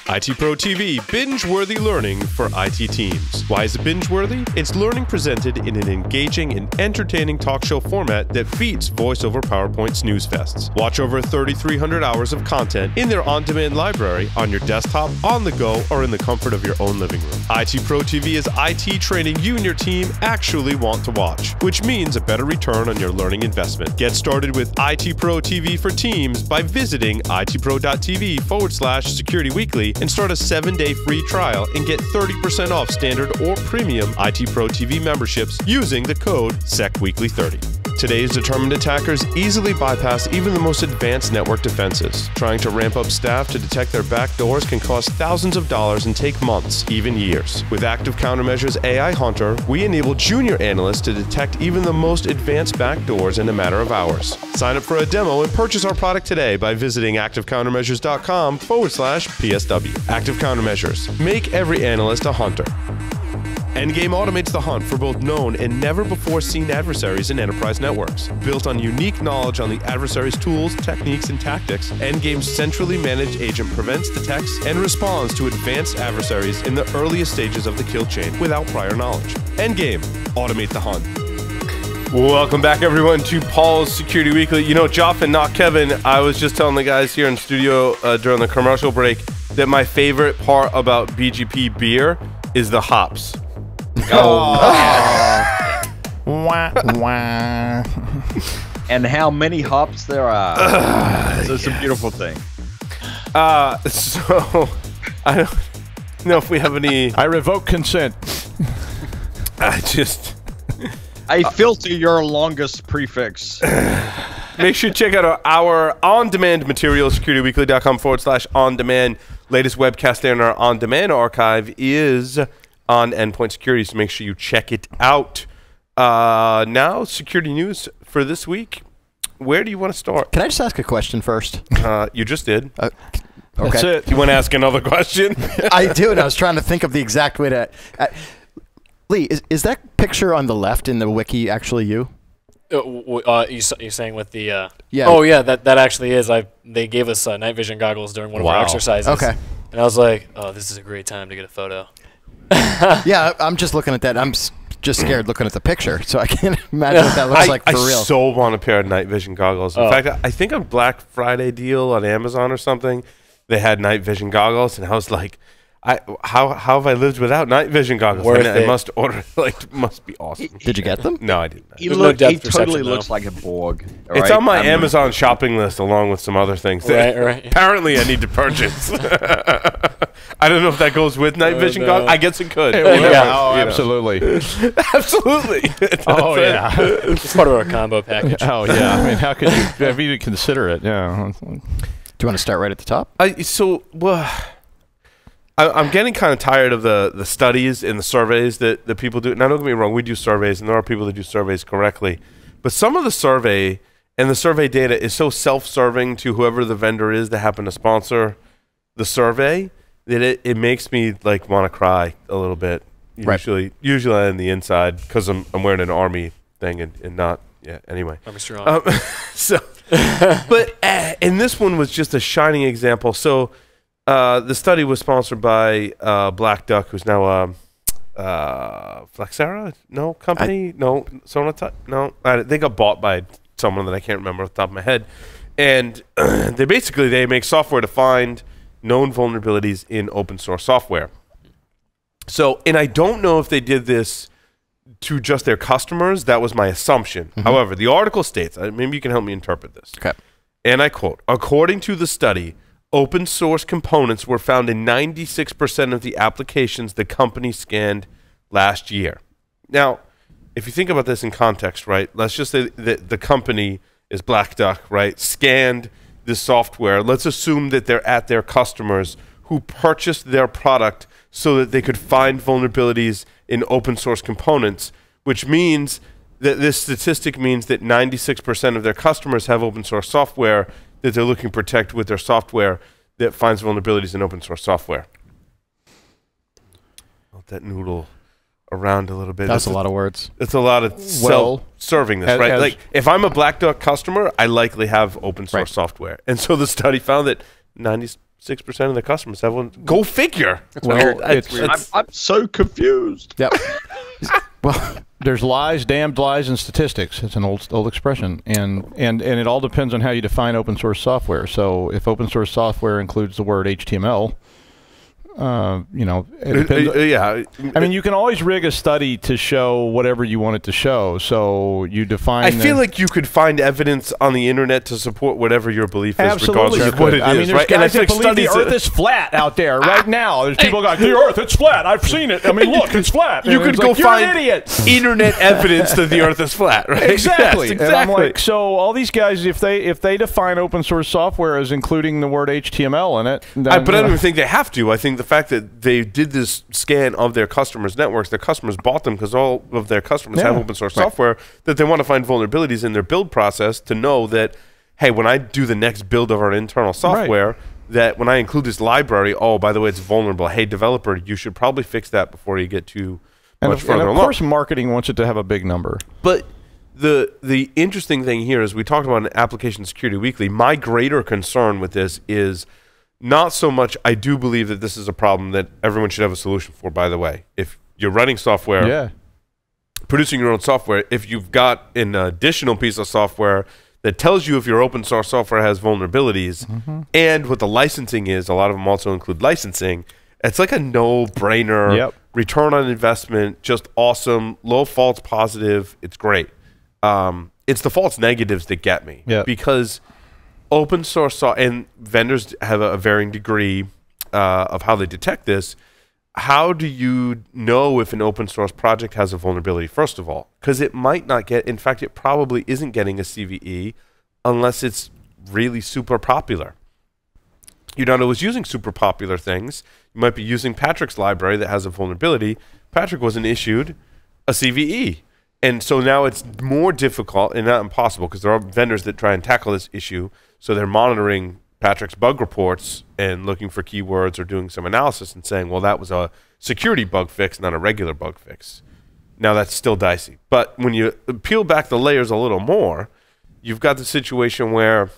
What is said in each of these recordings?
IT Pro TV, binge-worthy learning for IT teams. Why is it binge-worthy? It's learning presented in an engaging and entertaining talk show format that beats voice-over PowerPoint snooze fests. Watch over 3,300 hours of content in their on-demand library, on your desktop, on the go, or in the comfort of your own living room. IT Pro TV is IT training you and your team actually want to watch, which means a better return on your learning investment. Get started with IT Pro TV for Teams by visiting itpro.tv/Security Weekly and start a 7-day free trial and get 30% off standard or premium IT Pro TV memberships using the code SECWeekly30. Today's determined attackers easily bypass even the most advanced network defenses. Trying to ramp up staff to detect their backdoors can cost thousands of dollars and take months, even years. With Active Countermeasures AI Hunter, we enable junior analysts to detect even the most advanced backdoors in a matter of hours. Sign up for a demo and purchase our product today by visiting activecountermeasures.com/PSW. Active Countermeasures. Make every analyst a hunter. Endgame automates the hunt for both known and never-before-seen adversaries in enterprise networks. Built on unique knowledge on the adversary's tools, techniques, and tactics, Endgame's centrally managed agent prevents, detects, and responds to advanced adversaries in the earliest stages of the kill chain without prior knowledge. Endgame, automate the hunt. Welcome back, everyone, to Paul's Security Weekly. You know, Joff and not Kevin, I was just telling the guys here in studio during the commercial break that my favorite part about BGP beer is the hops. Oh. Wah, wah. And how many hops there are. So it's a beautiful thing. So I don't know if we have any. I revoke consent. I filter your longest prefix. Make sure to check out our on-demand material, securityweekly.com/on-demand. Latest webcast there in our on-demand archive is on Endpoint Security, so make sure you check it out. Now, security news for this week. Where do you want to start? Can I just ask a question first? You just did. Okay. That's it. You want to ask another question? I do, and I was trying to think of the exact way to... Lee, is that picture on the left in the wiki actually you? You're saying with the... Yeah. Oh, yeah, that actually is. They gave us night vision goggles during one of our exercises. Okay. And I was like, oh, this is a great time to get a photo. Yeah, I'm just looking at that. I'm just scared looking at the picture, so I can't imagine what that looks like for real. I so want a pair of night vision goggles. In fact, I think on Black Friday deal on Amazon or something, they had night vision goggles, and I was like, how have I lived without night vision goggles? I must order. Like, must be awesome. Did you get them? No, I didn't. He totally looks like a Borg. It's right? On my Amazon shopping list along with some other things. Right. Apparently, I need to purchase. I don't know if that goes with night vision goggles. I guess it could. Oh, absolutely. Absolutely. Oh, yeah. It's part of our combo package. Oh, yeah. I mean, how could you even consider it? Yeah. Do you want to start right at the top? I'm getting kind of tired of the studies and the surveys that people do. Now, don't get me wrong, we do surveys, and there are people that do surveys correctly. But some of the survey and the survey data is so self-serving to whoever the vendor is that happened to sponsor the survey that it makes me like want to cry a little bit. Usually on the inside because I'm wearing an Army thing and not, yeah, anyway. Army strong. But and this one was just a shining example. So, the study was sponsored by Black Duck, who's now Flexera? No company? No. Sonata? No. They got bought by someone that I can't remember off the top of my head. And they make software to find known vulnerabilities in open source software. So, and I don't know if they did this to just their customers. That was my assumption. Mm-hmm. However, the article states, maybe you can help me interpret this. Okay. And I quote, according to the study, open source components were found in 96% of the applications the company scanned last year. Now, if you think about this in context, right, let's just say that the company is Black Duck, right, scanned this software. Let's assume that they're at their customers who purchased their product so that they could find vulnerabilities in open source components, which means that this statistic means that 96% of their customers have open source software that they're looking to protect with their software that finds vulnerabilities in open source software. Let that noodle around a little bit. That's a lot of words. It's a lot of self-serving this, right? Like, if I'm a Black Duck customer, I likely have open source software. And so the study found that 96% 96% of the customers have one. Go figure. Well, I'm so confused. Yep. Well, there's lies, damned lies, and statistics. It's an old expression, and it all depends on how you define open source software. So if open source software includes the word HTML, it depends. Yeah. I mean, you can always rig a study to show whatever you want it to show. So you define. I feel like you could find evidence on the internet to support whatever your belief is, Absolutely, regardless of what it is. I mean, there's right? guys that believe the Earth is flat out there right now. There's people going, the Earth, it's flat. I've seen it. I mean, look, it's flat. You could go You're find an idiot. internet evidence that the Earth is flat, right? Exactly. Yes, And exactly. I'm like, so all these guys, if they define open source software as including the word HTML in it, then, But I don't even think they have to. I think the fact that they did this scan of their customers' networks, their customers bought them because all of their customers have open source software, that they want to find vulnerabilities in their build process to know that, hey, when I do the next build of our internal software, that when I include this library, oh, by the way, it's vulnerable. Hey, developer, you should probably fix that before you get too much further along. And of course, marketing wants it to have a big number. But the interesting thing here is we talked about in Application Security Weekly. My greater concern with this is not so much, I do believe that this is a problem that everyone should have a solution for, by the way. If you're running software, producing your own software, if you've got an additional piece of software that tells you if your open source software has vulnerabilities, and what the licensing is, a lot of them also include licensing, it's like a no-brainer, return on investment, just awesome, low false positive, it's great. It's the false negatives that get me, because open source and vendors have a varying degree of how they detect this. How do you know if an open source project has a vulnerability, first of all? Because it might not get, in fact, it probably isn't getting a CVE unless it's really super popular. You're not always using super popular things. You might be using Patrick's library that has a vulnerability. Patrick wasn't issued a CVE. And so now it's more difficult and not impossible, because there are vendors that try and tackle this issue. So they're monitoring Patrick's bug reports and looking for keywords or doing some analysis and saying, well, that was a security bug fix, not a regular bug fix. Now, that's still dicey. But when you peel back the layers a little more, you've got the situation where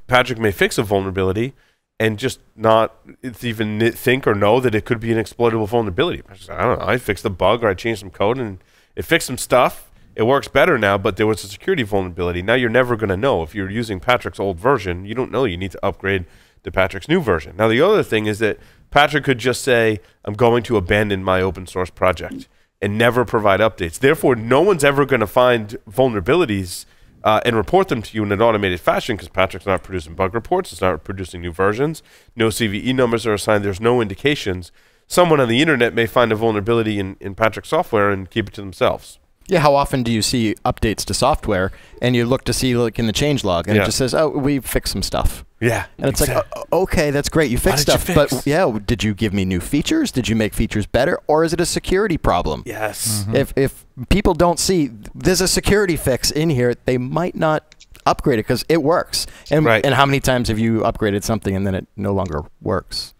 Patrick may fix a vulnerability and just not even think or know that it could be an exploitable vulnerability. I don't know. I fixed the bug, or I changed some code and it fixed some stuff. It works better now, but there was a security vulnerability. Now you're never going to know. If you're using Patrick's old version, you don't know. You need to upgrade to Patrick's new version. Now, the other thing is that Patrick could just say, I'm going to abandon my open source project and never provide updates. Therefore, no one's ever going to find vulnerabilities and report them to you in an automated fashion, because Patrick's not producing bug reports. It's not producing new versions. No CVE numbers are assigned. There's no indications. Someone on the internet may find a vulnerability in Patrick's software and keep it to themselves. Yeah, how often do you see updates to software and you look to see, like, in the changelog, and it just says, oh, we fixed some stuff. Yeah. And it's like, okay, that's great. You fixed stuff. But, yeah, did you give me new features? Did you make features better? Or is it a security problem? Yes. If people don't see there's a security fix in here, they might not upgrade it because it works. And, and how many times have you upgraded something and then it no longer works?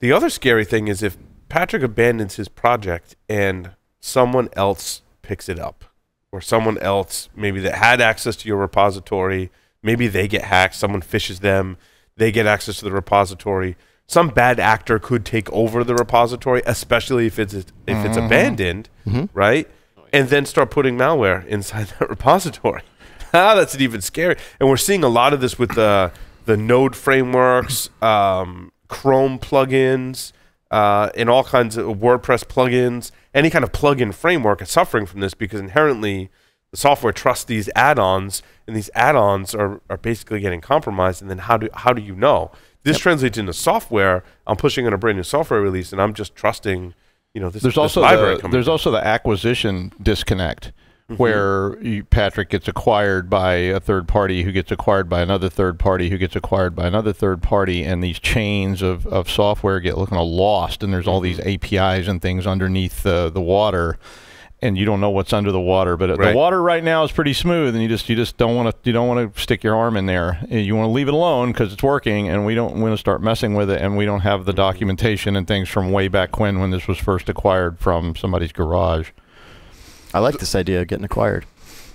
The other scary thing is if Patrick abandons his project and someone else picks it up, or someone else maybe that had access to your repository, maybe they get hacked, someone phishes them, they get access to the repository. Some bad actor could take over the repository, especially if it's abandoned, right? And then start putting malware inside that repository. That's even scary. And we're seeing a lot of this with the Node frameworks, Chrome plugins, and all kinds of WordPress plugins. Any kind of plugin framework is suffering from this, because inherently the software trusts these add-ons, and these add-ons are basically getting compromised. And then how do you know? This translates into software. I'm pushing on a brand new software release, and I'm just trusting, this. There's also the acquisition disconnect, where Patrick gets acquired by a third party who gets acquired by another third party who gets acquired by another third party, and these chains of software get looking lost, and there's all these APIs and things underneath the water, and you don't know what's under the water. But the water right now is pretty smooth, and you just don't want to stick your arm in there. You want to leave it alone because it's working, and we don't want to start messing with it, and we don't have the documentation and things from way back when this was first acquired from somebody's garage. I like this idea of getting acquired.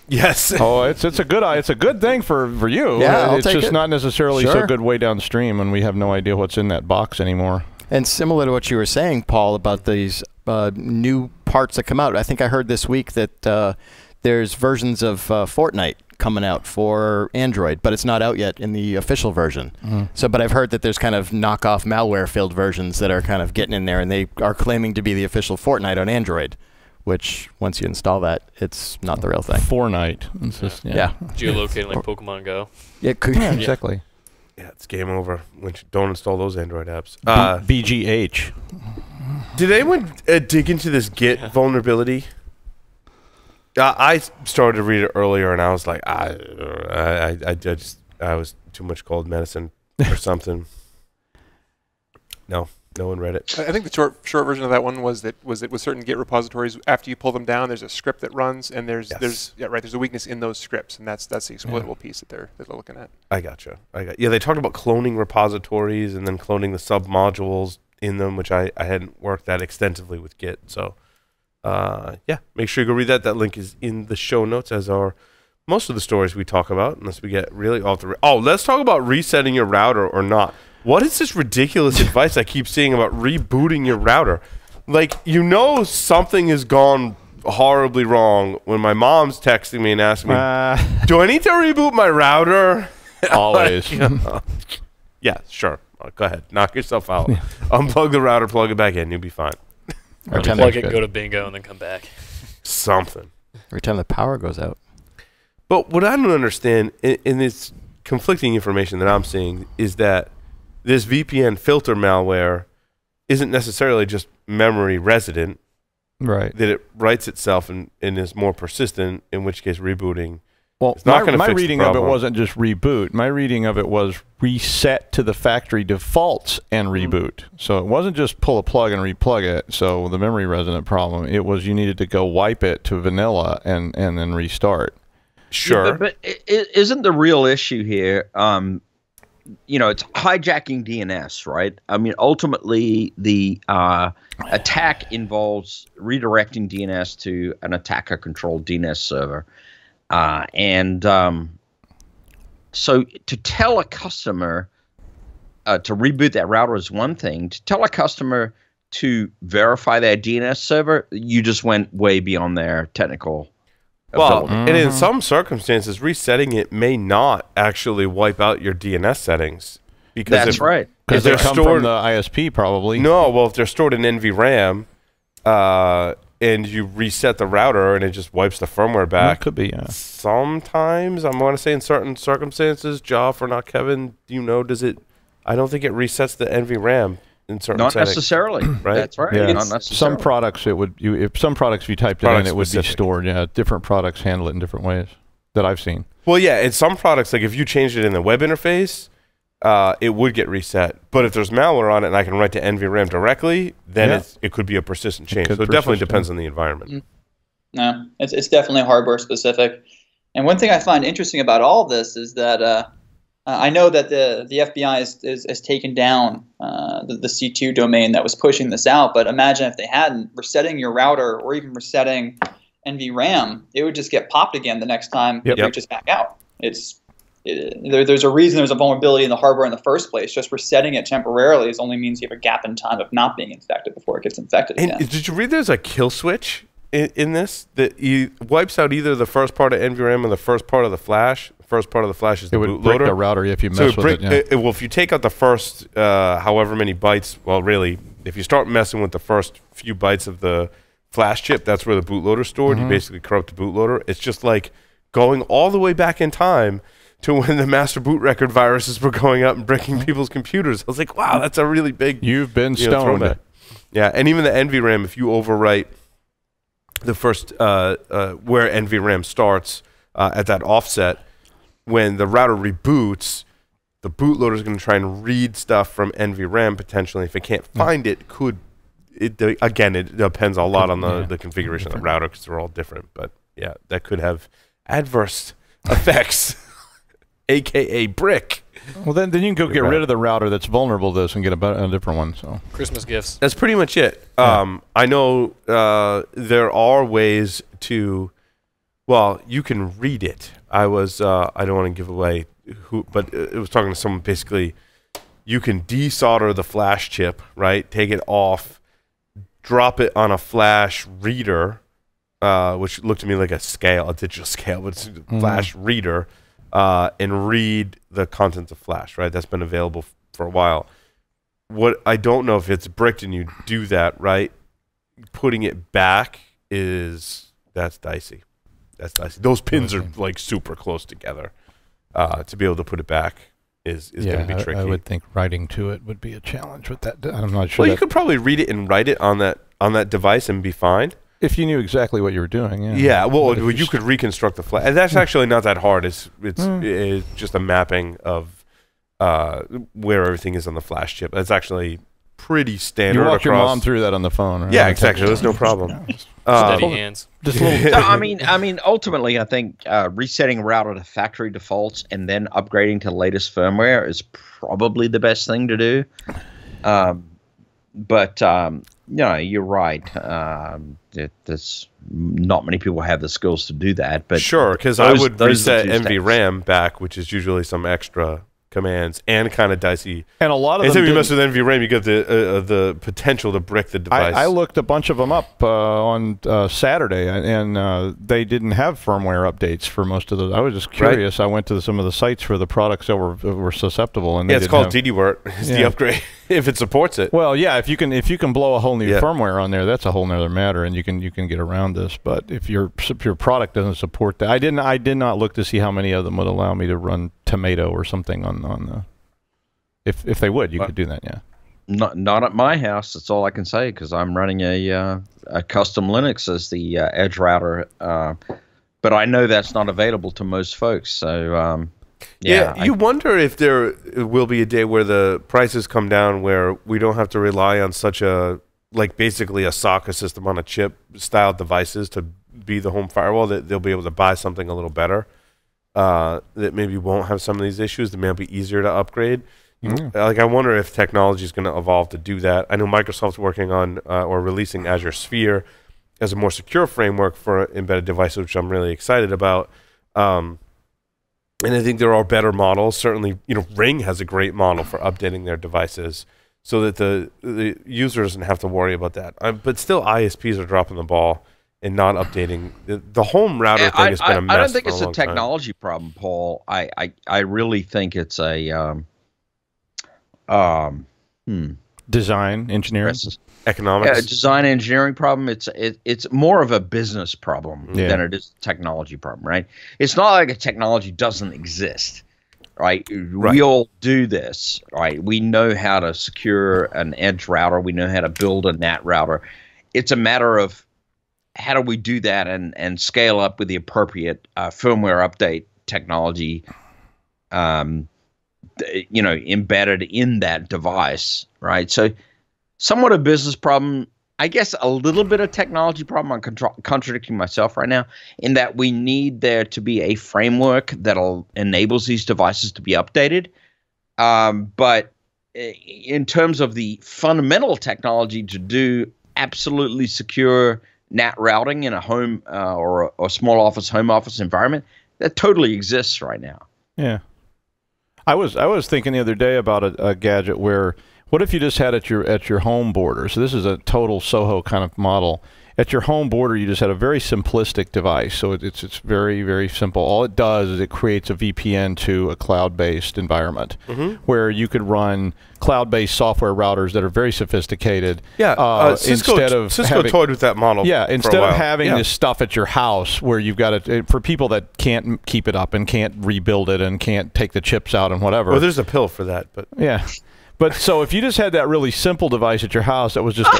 Yes. Oh, it's a good thing for you. Yeah, I'll it's take just it. not necessarily so Sure. good way downstream, and we have no idea what's in that box anymore. And similar to what you were saying, Paul, about these new parts that come out, I think I heard this week that there's versions of Fortnite coming out for Android, but it's not out yet in the official version. So, but I've heard that there's kind of knockoff malware-filled versions that are kind of getting in there, and they are claiming to be the official Fortnite on Android, which once you install that, it's not the real thing. Fortnite. It's just, Yeah. Geolocating like Pokemon Go. It could. Yeah, exactly. Yeah, it's game over. Don't install those Android apps. BGH. Did anyone dig into this Git vulnerability? I started to read it earlier, and I was like, I was too much cold medicine or something. No one read it. I think the short version of that one was that with certain Git repositories, after you pull them down, there's a script that runs, and there's a weakness in those scripts, and that's the exploitable piece that they're looking at. I gotcha. Yeah, they talked about cloning repositories and then cloning the sub-modules in them, which I hadn't worked that extensively with Git. So, yeah, make sure you go read that. That link is in the show notes, as are most of the stories we talk about, unless we get really off the... let's talk about resetting your router or not. What is this ridiculous advice I keep seeing about rebooting your router? Like, something has gone horribly wrong when my mom's texting me and asking me, do I need to reboot my router? Always. Yeah, sure. Go ahead. Knock yourself out. Unplug the router, plug it back in. You'll be fine. Every time, Plug it, go to bingo, and then come back. Something. every time the power goes out. But what I don't understand in this conflicting information that I'm seeing is that this VPN filter malware isn't necessarily just memory resident. Right. That it writes itself and is more persistent, in which case rebooting. Well, It's not gonna my fix the reading of it problem. wasn't just reboot. My reading of it was reset to the factory defaults and reboot. So it wasn't just pull a plug and replug it. So the memory resident problem, it was you needed to go wipe it to vanilla and then restart. Sure. Yeah, but isn't the real issue here? It's hijacking DNS, right? I mean, ultimately, the attack involves redirecting DNS to an attacker-controlled DNS server. So to tell a customer to reboot that router is one thing. To tell a customer to verify their DNS server, you just went way beyond their technical ability. And in some circumstances, resetting it may not actually wipe out your DNS settings. Because That's right. Because they're they come stored from the ISP probably. No, well, if they're stored in NVRAM, and you reset the router and it just wipes the firmware back. That could be, yeah. Sometimes, I'm going to say in certain circumstances, Joff or not Kevin, does it? I don't think it resets the NVRAM in certain Not settings. necessarily. Right? That's right. Yeah. Not necessarily. Some products it would. If some products if you typed it in, Product it would be specific. stored. Yeah, different products handle it in different ways that I've seen. Well, yeah, in some products, like if you changed it in the web interface, it would get reset. But if there's malware on it and I can write to NVRAM directly, then it could be a persistent change. So it definitely depends on the environment. No, it's definitely hardware specific. And one thing I find interesting about all of this is that I know that the FBI has taken down the C2 domain that was pushing this out, but imagine if they hadn't. Resetting your router or even resetting NVRAM, it would just get popped again the next time it reaches back out. There's a reason there's a vulnerability in the hardware in the first place. Just resetting it temporarily only means you have a gap in time of not being infected before it gets infected again. And did you read there's a kill switch in this that wipes out either the first part of NVRAM or the first part of the flash? The first part of the flash is the bootloader. It would break the router if you mess with it. Well, if you take out the first however many bytes, well, really, if you start messing with the first few bytes of the flash chip, that's where the bootloader's stored. You basically corrupt the bootloader. It's just like going all the way back in time to when the master boot record viruses were going up and breaking people's computers. I was like, wow, that's a really big... You've been stoned. throwback. Yeah, and even the NVRAM, if you overwrite the first where NVRAM starts at that offset, when the router reboots, the bootloader is going to try and read stuff from NVRAM potentially. If it can't find it, it depends a lot on the configuration of the router because they're all different. But yeah, that could have adverse effects, aka brick. Well, then you can go get rid of the router that's vulnerable to this and get a different one. So Christmas gifts. That's pretty much it. I know there are ways to Well, you can read it. I don't want to give away who, but it was talking to someone. Basically, you can desolder the flash chip, right? Take it off, drop it on a flash reader, which looked to me like a digital scale, but it's a flash reader, and read the contents of flash, right? That's been available for a while. What I don't know if it's bricked and you do that, right? Putting it back that's dicey. That's dicey. Those pins are like super close together. To be able to put it back is going to be tricky. I would think writing to it would be a challenge with that. I'm not sure. Well, you could probably read it and write it on that device and be fine. If you knew exactly what you were doing, yeah. Yeah, well, you could reconstruct the flash. And that's actually not that hard. It's just a mapping of where everything is on the flash chip. That's actually pretty standard. You walked your mom through that on the phone, right? Yeah, exactly. There's no problem. Steady hands. Just a little. I mean, ultimately, I think resetting router to factory defaults and then upgrading to the latest firmware is probably the best thing to do. But no, you're right. There's not many people have the skills to do that. But sure, because I would reset NVRAM back, which is usually some extra commands and kind of dicey. And a lot of them. Anytime you mess with NVRAM, you get the potential to brick the device. I looked a bunch of them up on Saturday, and they didn't have firmware updates for most of those. I was just curious. Right. I went to some of the sites for the products that were susceptible, and it's called DDWort. It's the upgrade if it supports it. Well, yeah. If you can blow a whole new firmware on there, that's a whole nother matter, and you can get around this. But if your product doesn't support that, I did not look to see how many of them would allow me to run Tomato or something on the. If they would, you could do that, yeah. Not at my house. That's all I can say because I'm running a custom Linux as the edge router, but I know that's not available to most folks. So you wonder if there will be a day where the prices come down where we don't have to rely on such a basically a socket system on a chip style devices to be the home firewall. That they'll be able to buy something a little better. That maybe won't have some of these issues. That may be easier to upgrade. I wonder if technology is going to evolve to do that. I know Microsoft's working on or releasing Azure Sphere as a more secure framework for embedded devices, which I'm really excited about. And I think there are better models. Certainly, Ring has a great model for updating their devices so that the user doesn't have to worry about that. But still, ISPs are dropping the ball and not updating. The home router thing has been a mess. I don't think it's a technology problem, Paul. I really think it's a design engineering, economics. Yeah, design engineering problem. It's more of a business problem than it is a technology problem, right? It's not like a technology doesn't exist, right? We all do this, right? We know how to secure an edge router. We know how to build a NAT router. It's a matter of how do we do that and scale up with the appropriate firmware update technology, embedded in that device, right? So somewhat a business problem, I guess a little bit of technology problem. I'm contradicting myself right now in that we need there to be a framework that enables these devices to be updated. But in terms of the fundamental technology to do absolutely secure NAT routing in a home or a small office, home office environment, that totally exists right now. Yeah. I was thinking the other day about a gadget where, what if you just had at your home border? So this is a total Soho kind of model. At your home border, you just had a very simplistic device. So it's very, very simple. All it does is it creates a VPN to a cloud-based environment where you could run cloud-based software routers that are very sophisticated. Yeah, Cisco toyed with that model. Yeah, instead of having this stuff at your house where you've got it for people that can't keep it up and can't rebuild it and can't take the chips out and whatever. Well, there's a pill for that, but yeah. But so if you just had that really simple device at your house that was just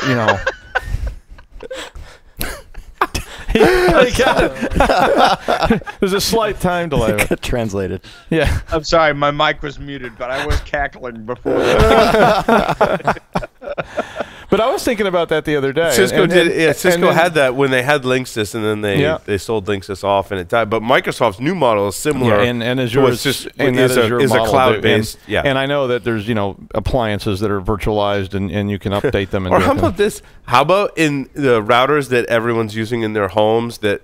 there's a slight time delay. Translated. Yeah. I'm sorry, my mic was muted, but I was cackling before. But But I was thinking about that the other day. Cisco Cisco had that when they had Linksys, and then they sold Linksys off, and it died. But Microsoft's new model is similar. Yeah, and Azure is a cloud-based. And I know that there's appliances that are virtualized, and you can update them. And or how about this? How about in the routers that everyone's using in their homes that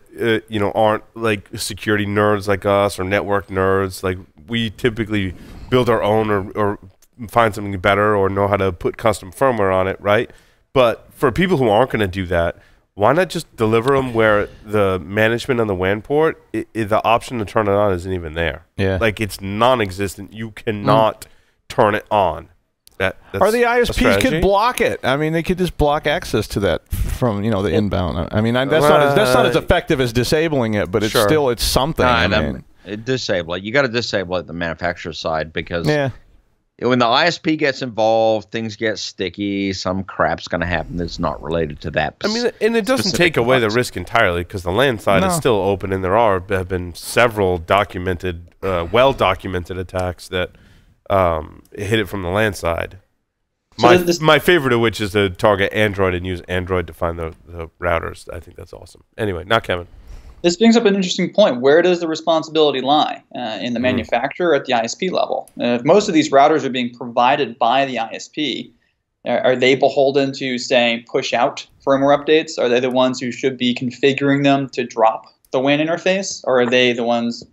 aren't like security nerds like us or network nerds? Like we typically build our own or find something better or know how to put custom firmware on it, right? But for people who aren't going to do that, why not just deliver them where the management on the WAN port, the option to turn it on isn't even there? Yeah. Like it's non-existent. You cannot turn it on. Or the ISPs could block it. I mean, they could just block access to that from the inbound. I mean, that's not as effective as disabling it, but it's still something. Disable it. You got to disable it at the manufacturer side because when the ISP gets involved, things get sticky. Some crap's going to happen that's not related to that. I mean, and it doesn't take away the risk entirely because the LAN side is still open, and there have been several documented, well-documented attacks that hit it from the LAN side. My favorite of which is to target Android and use Android to find the routers. I think that's awesome. Anyway, not Kevin. This brings up an interesting point. Where does the responsibility lie? In the manufacturer or at the ISP level? If most of these routers are being provided by the ISP, are they beholden to saying push out firmware updates? Are they the ones who should be configuring them to drop the WAN interface? Or are they the ones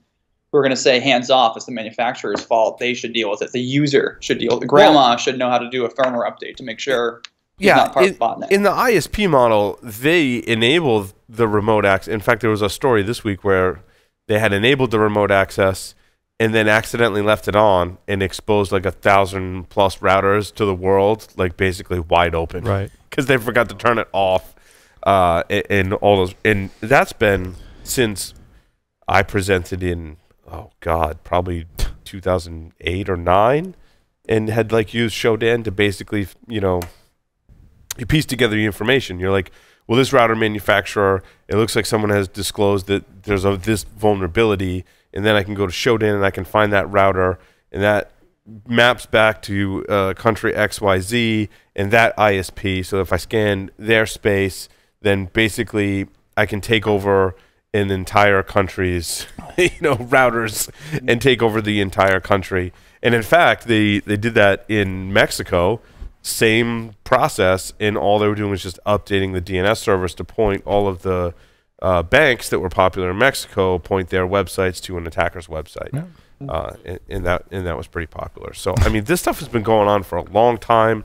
who are going to say hands off, it's the manufacturer's fault, they should deal with it? The user should deal with it. Grandma should know how to do a firmware update to make sure not part of the botnet. In the ISP model, they enable the remote access. In fact, there was a story this week where they had enabled the remote access and then accidentally left it on and exposed like 1,000+ routers to the world, like basically wide open, right? Because they forgot to turn it off, and all those. And that's been since I presented in probably 2008 or 9, and had like used Shodan to basically you piece together the information. You're like, well, this router manufacturer, it looks like someone has disclosed that there's this vulnerability, and then I can go to Shodan and I can find that router, and that maps back to country XYZ and that ISP. So if I scan their space, then basically I can take over an entire country's routers and take over the entire country. And in fact, they did that in Mexico. Same process, and all they were doing was just updating the DNS servers to point all of the banks that were popular in Mexico, point their websites to an attacker's website. And that was pretty popular. So I mean, this stuff has been going on for a long time.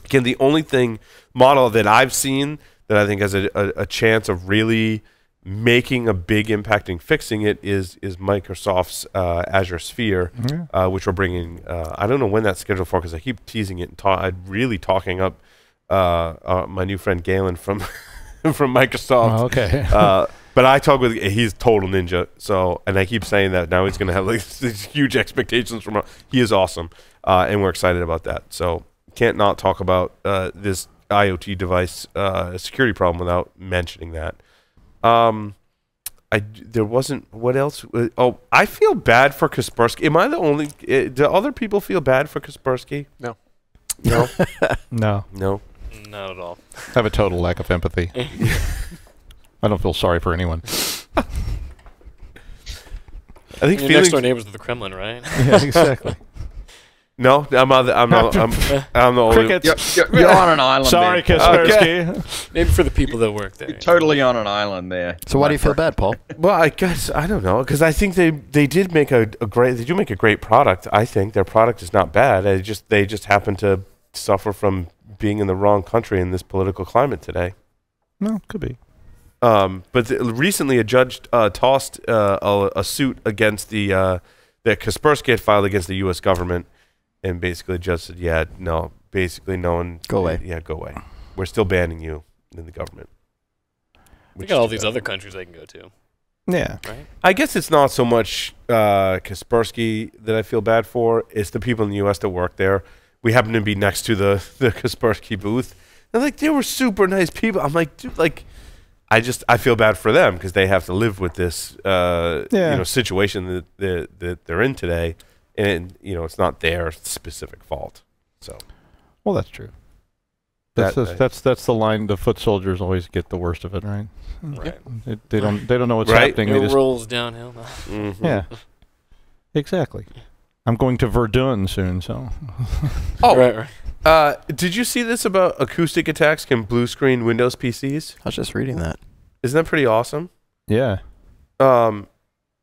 Again, the only model that I've seen that I think has a chance of really making a big impact in fixing it is Microsoft's Azure Sphere, which we're bringing. I don't know when that's scheduled for because I keep teasing it and I'm really talking up my new friend Galen from from Microsoft. Oh, okay. But I talk with he's total ninja. So, and I keep saying that now he's going to have like these huge expectations from him. He is awesome, and we're excited about that. So, can't not talk about this IoT device security problem without mentioning that. There wasn't. What else? I feel bad for Kaspersky. Am I the only? Do other people feel bad for Kaspersky? No. No. No. No. Not at all. I have a total lack of empathy. I don't feel sorry for anyone. I think your next door neighbors with the Kremlin, right? Yeah, exactly. No, I'm the only. You're on an island. Sorry, there. Kaspersky. Okay. Maybe for the people that work there. You're totally on an island there. So why do you feel bad, Paul? Well, I guess I don't know because I think they did make a great. They do make a great product. I think their product is not bad. They just happen to suffer from being in the wrong country in this political climate today. No, could be. But recently, a judge tossed a suit against that Kaspersky had filed against the U.S. government, and basically the judge said, basically no one... Go away. Yeah, go away. We're still banning you in the government. We got all these other countries they can go to. Yeah. Right? I guess it's not so much Kaspersky that I feel bad for. It's the people in the U.S. that work there. We happen to be next to the Kaspersky booth. And they were super nice people. I'm like, dude, I feel bad for them because they have to live with this situation that they're in today, and it's not their specific fault. So, well, that's true. That's the line. The foot soldiers always get the worst of it, right? Right. They don't know what's Right. happening. It They just, rolls downhill. yeah, exactly. I'm going to Verdun soon, so. Oh, Right. did you see this about acoustic attacks can blue screen Windows PCs? I was just reading that. Isn't that pretty awesome? Yeah.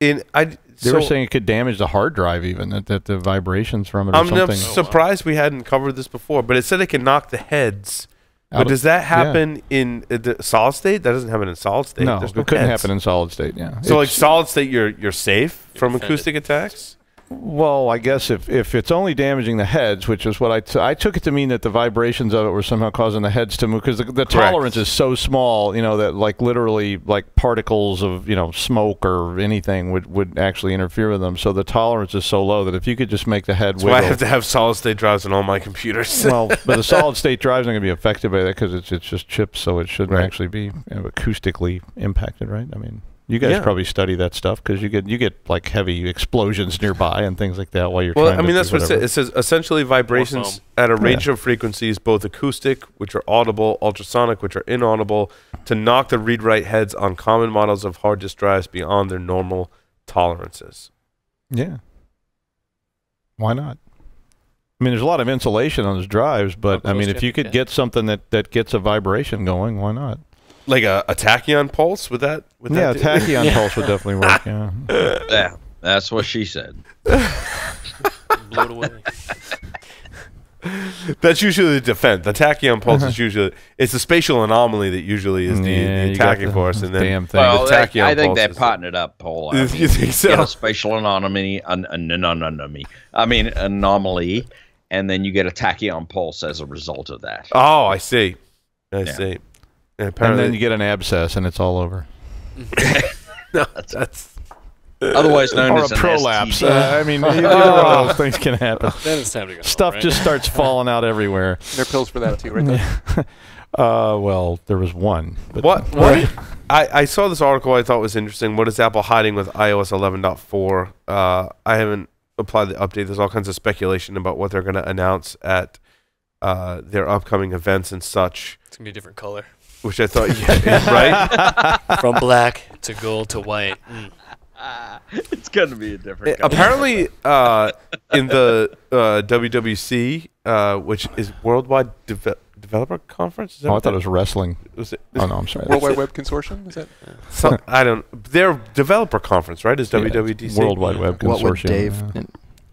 They were saying it could damage the hard drive even, that the vibrations from it or something. I'm surprised we hadn't covered this before, but it said it can knock the heads. Out But of- does that happen in the solid state? That doesn't happen in solid state. No, There's it couldn't heads. happen in solid state, yeah. So like It's- solid state, you're safe from defended. acoustic attacks? Well, I guess if it's only damaging the heads, which is what I took it to mean that the vibrations of it were somehow causing the heads to move, because the tolerance is so small, that like literally like particles of smoke or anything would actually interfere with them. So the tolerance is so low that if you could just make the head That's wiggle. why I have to have solid state drives on all my computers. Well, but the solid state drive's not going to be affected by that because it's just chips, so it shouldn't Right. actually be acoustically impacted, right? I mean. You guys Yeah. probably study that stuff because you get like heavy explosions nearby and things like that while you're Well, trying I mean, to that's do what it says. whatever. It says essentially vibrations at a range of frequencies, both acoustic, which are audible, ultrasonic, which are inaudible, to knock the read-write heads on common models of hard disk drives beyond their normal tolerances. Yeah. Why not? I mean, there's a lot of insulation on those drives, but I mean, if you could get something that gets a vibration going, why not? Like a tachyon pulse, would that? Yeah, a do- tachyon pulse would definitely work. Yeah. Yeah, that's what she said. Blow it away. That's usually the defense. The tachyon pulse is usually it's the spatial anomaly that usually is the you got attacking force, and then damn thing. Well, the tachyon I think pulse they're is- partnered up, Paul. You think so? Get a spatial anomaly, anomaly, and then you get a tachyon pulse as a result of that. Oh, I see. I Yeah. see. And And apparently, then you get an abscess and it's all over. no, that's Otherwise known Or as a an prolapse. STD. I mean, either one of those things can happen. Then it's time to go. Stuff right? just starts falling out everywhere. There are pills for that too, right there. Well, there was one. But what I saw this article I thought was interesting. What is Apple hiding with iOS 11.4? I haven't applied the update. There's all kinds of speculation about what they're going to announce at their upcoming events and such, It's gonna be a different color. which I thought, yeah, right? From black to gold to white. It's going to be a different. Apparently, in the WWC, which is Worldwide Developer Conference, is that Oh, I what thought that- it was wrestling. was it? Oh, no, I'm sorry. World Wide Web Consortium, is that? I don't. Their developer conference, right? Is WWDC World Wide Web Consortium. What would Dave?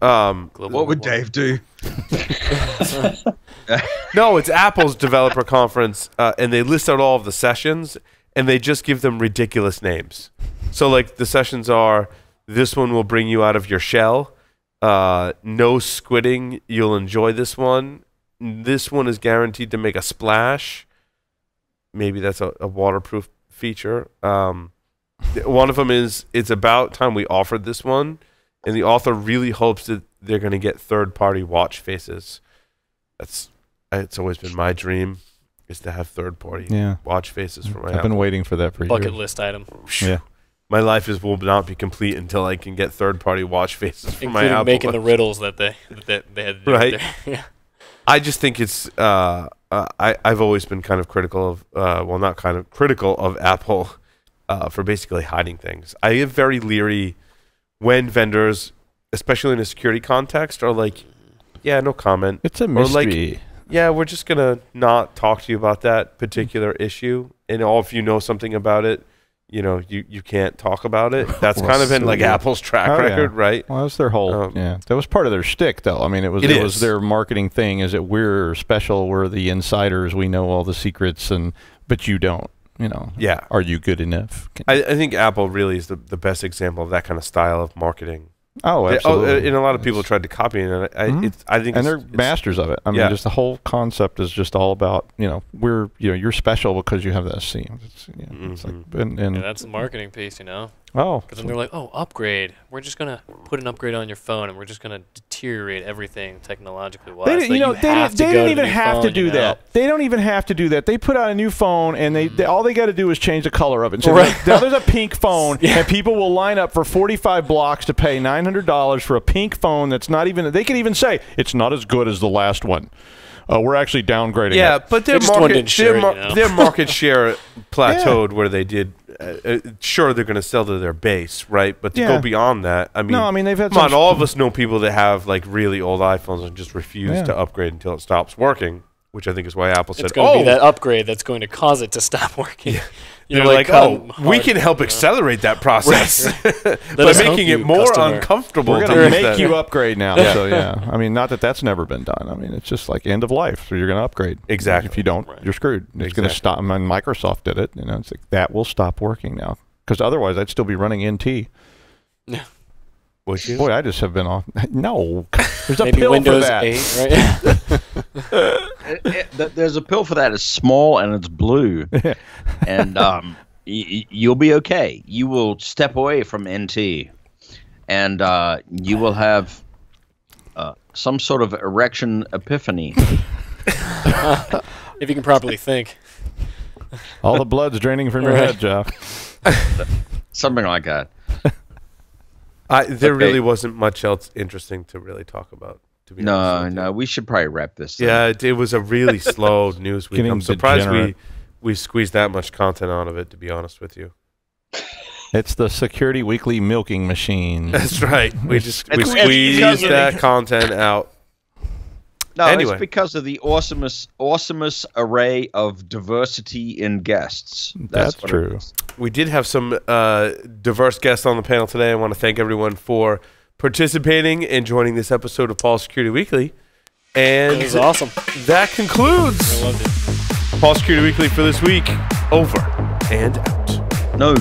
yeah. Global What would War. Dave do? No, it's Apple's developer conference, and they list out all of the sessions, and they just give them ridiculous names. So, like, the sessions are, this one will bring you out of your shell. No squidding. You'll enjoy this one. This one is guaranteed to make a splash. Maybe that's a waterproof feature. One of them is, it's about time we offered this one, and the author really hopes that they're going to get third-party watch faces. It's always been my dream, is to have third-party Yeah. watch faces for my I've been Apple. waiting for that for Bucket years. list item, Yeah. My life will not be complete until I can get third-party watch faces for my including Apple. making the riddles that they had to do Right. there. Yeah. I just think it's. I've always been kind of critical of. Well, not kind of critical of Apple for basically hiding things. I get very leery when vendors, especially in a security context, are like, "Yeah, no comment." It's a Or like- mystery. Yeah, we're just gonna not talk to you about that particular issue, and all if you know something about it, you can't talk about it. That's Well, kind of been like so- Apple's track Oh, yeah. record, right? Well, that's their whole. Yeah, that was part of their shtick, though. I mean, it was It is. their marketing thing. Is that we're special? We're the insiders. We know all the secrets, but you don't. Yeah. Are you good enough? I think Apple really is the best example of that kind of style of marketing. Oh, absolutely. And a lot of people tried to copy it. And I think, and they're it's masters of it. I mean, yeah. just the whole concept is just all about we're you're special because you have that SC. It's like and Yeah, that's the marketing piece, oh, Because then they're like, oh, upgrade. We're just going to put an upgrade on your phone, and we're just going to deteriorate everything technologically wise. They, So they don't even have to do that. They don't even have to do that. They put out a new phone, and they all they got to do is change the color of it. And say, Right. "Look, now there's a pink phone, and people will line up for 45 blocks to pay $900 for a pink phone that's not even. They can even say it's not as good as the last one. we're actually downgrading Yeah, it. but their just wanted market, to share it, you know? their market share plateaued where they did. Sure, they're going to sell to their base, right? But to go beyond that, I mean, No, I mean, they've had come on, some all of us know people that have like really old iPhones and just refuse to upgrade until it stops working, which I think is why Apple said, It's going to be that upgrade that's going to cause it to stop working. They're like, we can help accelerate that process by making it more uncomfortable. We're going to make you upgrade now. So, yeah. I mean, not that that's never been done. I mean, it's just like end of life. So you're going to upgrade. Exactly. If you don't, you're screwed. It's going to stop. I mean, Microsoft did it. You know, it's like that will stop working now. Because otherwise, I'd still be running NT. Yeah. Boy, I just have been off. No. There's a Maybe pill Windows for that. 8, right? There's a pill for that. It's small and it's blue, and you'll be okay. You will step away from NT, and you will have some sort of erection epiphany. If you can properly think. All the blood's draining from your head, Jeff. Something like that. There really wasn't much else interesting to really talk about. To be honest with you. We should probably wrap this up. Yeah, it was a really slow news week. I'm surprised we squeezed that much content out of it, to be honest with you. It's the Security Weekly milking machine. That's right. We squeezed that content out. No, anyway. It's because of the awesomest array of diversity in guests. That's true. We did have some diverse guests on the panel today. I want to thank everyone for participating and joining this episode of Paul Security Weekly. And It was awesome. That concludes I loved it. Paul Security Weekly for this week. Over and out. No.